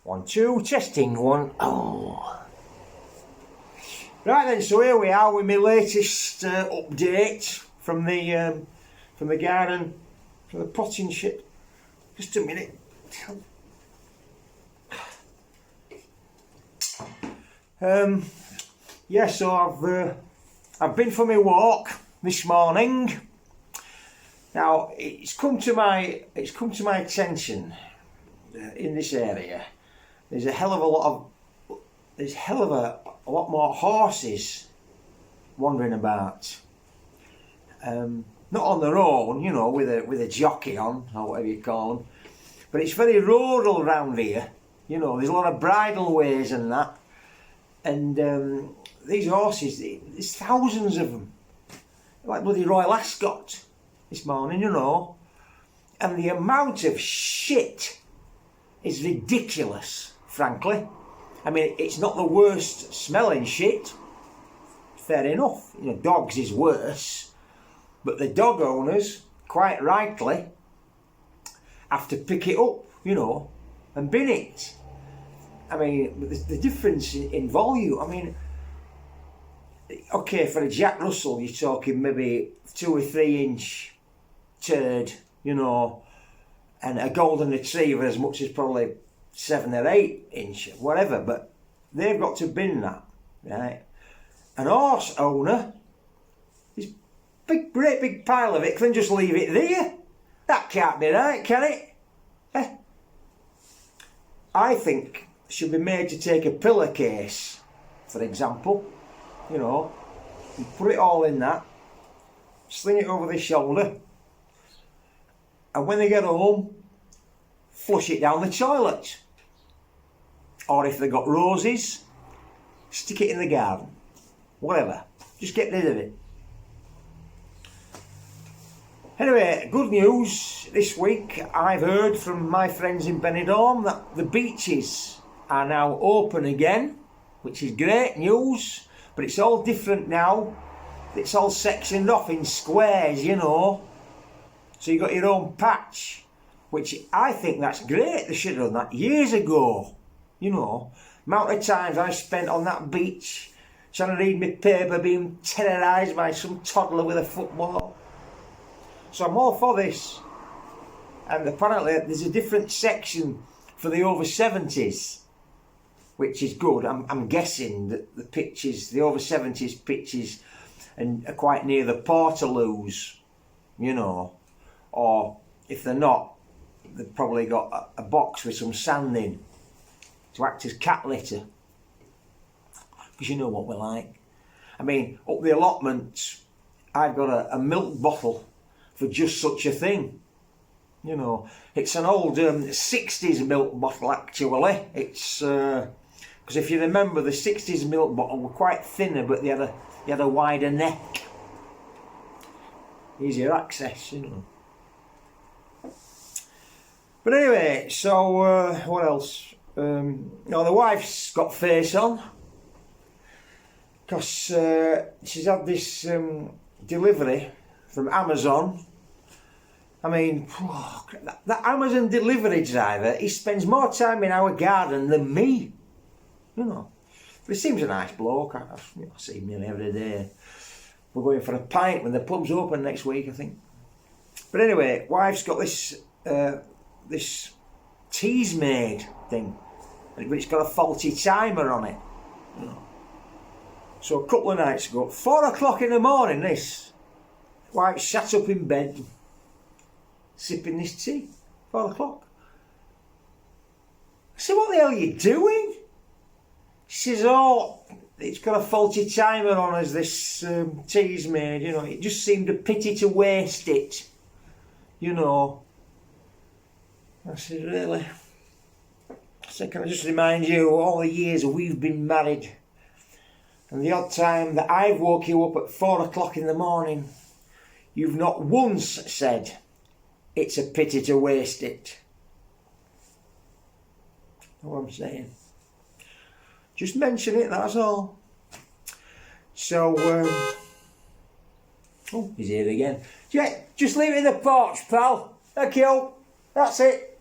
1, 2, testing 1. Oh. Right then, so here we are with my latest update from the garden, from the potting shed. Just a minute. Yeah, so I've been for my walk this morning. Now it's come to my attention in this area. There's a hell of a lot more horses wandering about. Not on their own, you know, with a jockey on, or whatever you call them. But it's very rural around here. You know, there's a lot of bridle ways and that. And these horses, there's thousands of them. Like bloody Royal Ascot this morning, you know. And the amount of shit is ridiculous, frankly. I mean, it's not the worst smelling shit. Fair enough. You know, dogs is worse. But the dog owners, quite rightly, have to pick it up, you know, and bin it. I mean, the difference in volume, I mean, okay, for a Jack Russell, you're talking maybe 2 or 3 inch turd, you know, and a golden retriever as much as probably 7 or 8 inch, whatever, but they've got to bin that, right? An horse owner, this great big pile of it, can just leave it there. That can't be right, can it? I think it should be made to take a pillowcase, for example, you know, you put it all in that, sling it over the shoulder, and when they get home, flush it down the toilet. Or if they've got roses, stick it in the garden. Whatever. Just get rid of it. Anyway, good news this week. I've heard from my friends in Benidorm that the beaches are now open again, which is great news. But it's all different now. It's all sectioned off in squares, you know. So you've got your own patch, which I think that's great. They should have done that years ago. You know, amount of times I spent on that beach trying to read my paper, being terrorised by some toddler with a football. So I'm all for this. And apparently there's a different section for the over 70s, which is good. I'm guessing that the pitches, the over 70s pitches, and are quite near the Portaloos, you know. Or if they're not, they've probably got a box with some sand in to act as cat litter. Because you know what we're like. I mean, up the allotments, I've got a milk bottle for just such a thing. You know, it's an old 60s milk bottle actually. It's because if you remember, the 60s milk bottle were quite thinner, but they had a wider neck. Easier access, you know. But anyway, so what else? No, the wife's got face on because she's had this delivery from Amazon. I mean, that Amazon delivery driver, he spends more time in our garden than me, you know. But he seems a nice bloke. I see him nearly every day. We're going for a pint when the pub's open next week, I think. But anyway, wife's got this this Teasmade thing, but it's got a faulty timer on it, you know. So a couple of nights ago, 4 o'clock in the morning, this wife sat up in bed sipping this tea. 4 o'clock. I said, what the hell are you doing? She says, oh, it's got a faulty timer on as this Teasmade, you know. It just seemed a pity to waste it, you know. I said, really? I said, can I just remind you, all the years we've been married, and the odd time that I've woke you up at 4 o'clock in the morning, you've not once said, it's a pity to waste it. Know what I'm saying? Just mention it, that's all. So, oh, he's here again. Yeah, just leave it in the porch, pal. Thank you. That's it.